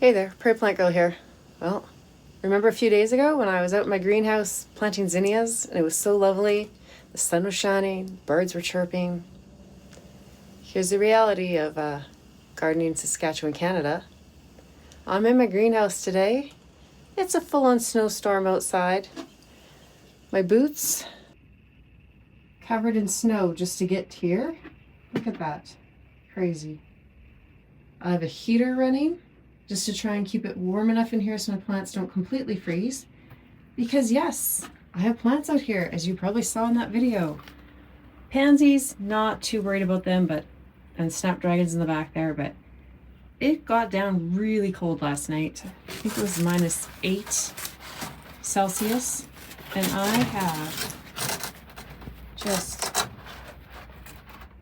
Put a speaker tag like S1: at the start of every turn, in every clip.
S1: Hey there, Prairie Plant Girl here. Well, remember a few days ago when I was out in my greenhouse planting zinnias and it was so lovely? The sun was shining, birds were chirping. Here's the reality of gardening in Saskatchewan, Canada. I'm in my greenhouse today. It's a full-on snowstorm outside. My boots covered in snow just to get here. Look at that. Crazy. I have a heater running just to try and keep it warm enough in here so my plants don't completely freeze. Because yes, I have plants out here, as you probably saw in that video. Pansies, not too worried about them, and snapdragons in the back there, but it got down really cold last night. I think it was -8 Celsius, and I have just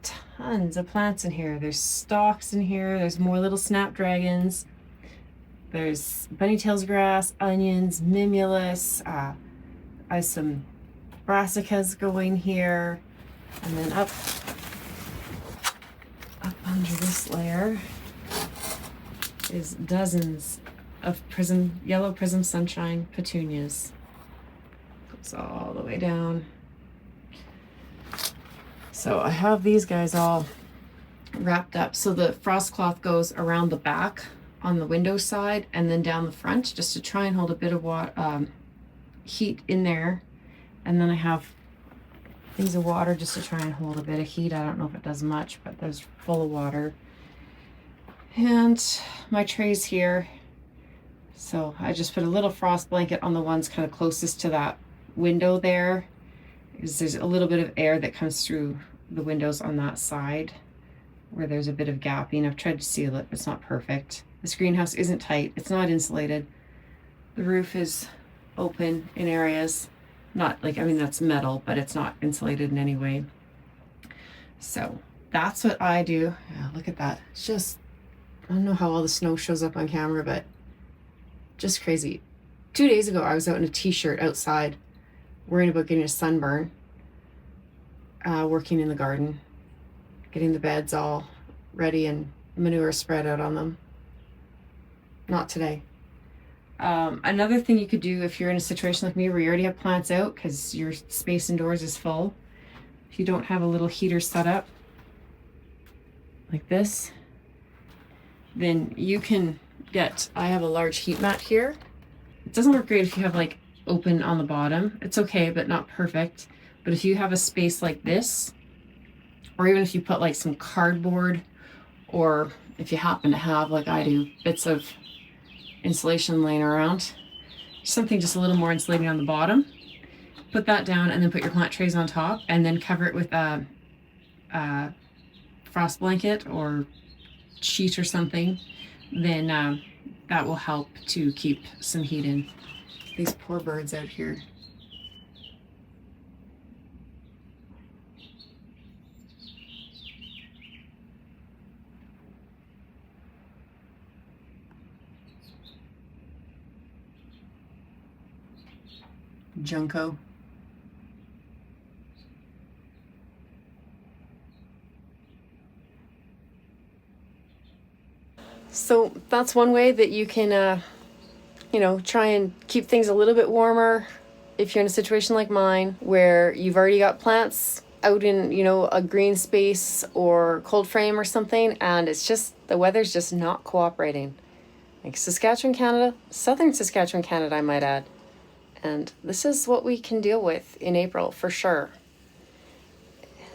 S1: tons of plants in here. There's stalks in here, there's more little snapdragons. There's bunnytails grass, onions, mimulus. I have some brassicas going here. And then up under this layer is dozens of yellow prism sunshine petunias. Goes all the way down. So I have these guys all wrapped up. So the frost cloth goes around the back on the window side and then down the front just to try and hold a bit of heat in there. And then I have things of water just to try and hold a bit of heat. I don't know if it does much, but there's full of water. And my trays here. So I just put a little frost blanket on the ones kind of closest to that window there, because there's a little bit of air that comes through the windows on that side where there's a bit of gapping. I've tried to seal it, but it's not perfect. This greenhouse isn't tight. It's not insulated. The roof is open in areas. Not like, I mean, that's metal, but it's not insulated in any way. So that's what I do. Yeah, look at that. It's just, I don't know how all the snow shows up on camera, but just crazy. 2 days ago, I was out in a t-shirt outside, worrying about getting a sunburn, working in the garden, getting the beds all ready and manure spread out on them. Not today. Another thing you could do if you're in a situation like me where you already have plants out because your space indoors is full, if you don't have a little heater set up like this, then you can I have a large heat mat here. It doesn't work great if you have like open on the bottom. It's okay, but not perfect. But if you have a space like this, or even if you put like some cardboard, or if you happen to have, like I do, bits of insulation laying around, something just a little more insulating on the bottom, put that down and then put your plant trays on top and then cover it with a frost blanket or sheet or something, then that will help to keep some heat in. These poor birds out here. Junco. So that's one way that you can, try and keep things a little bit warmer if you're in a situation like mine where you've already got plants out in, a green space or cold frame or something, and it's just, the weather's just not cooperating. Like Saskatchewan, Canada, southern Saskatchewan, Canada, I might add. And this is what we can deal with in April for sure.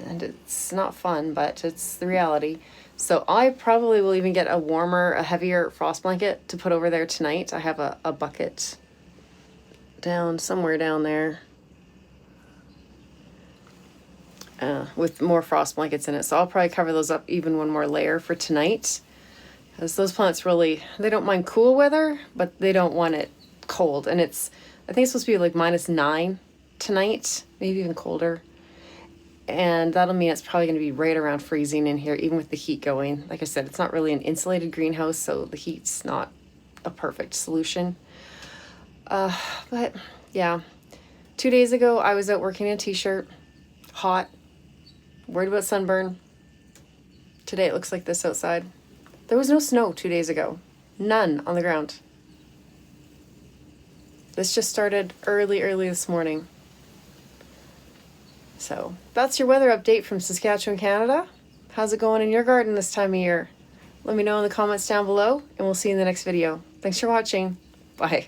S1: And it's not fun, but it's the reality. So I probably will even get a heavier frost blanket to put over there tonight. I have a bucket somewhere down there with more frost blankets in it. So I'll probably cover those up even one more layer for tonight. Because those plants really, they don't mind cool weather, but they don't want it cold. And I think it's supposed to be like -9 tonight, maybe even colder. And that'll mean it's probably going to be right around freezing in here, even with the heat going. Like I said, it's not really an insulated greenhouse, so the heat's not a perfect solution. But yeah, 2 days ago, I was out working in a t-shirt, hot, worried about sunburn. Today it looks like this outside. There was no snow 2 days ago. None on the ground. This just started early this morning. So that's your weather update from Saskatchewan, Canada. How's it going in your garden this time of year? Let me know in the comments down below, and we'll see you in the next video. Thanks for watching. Bye.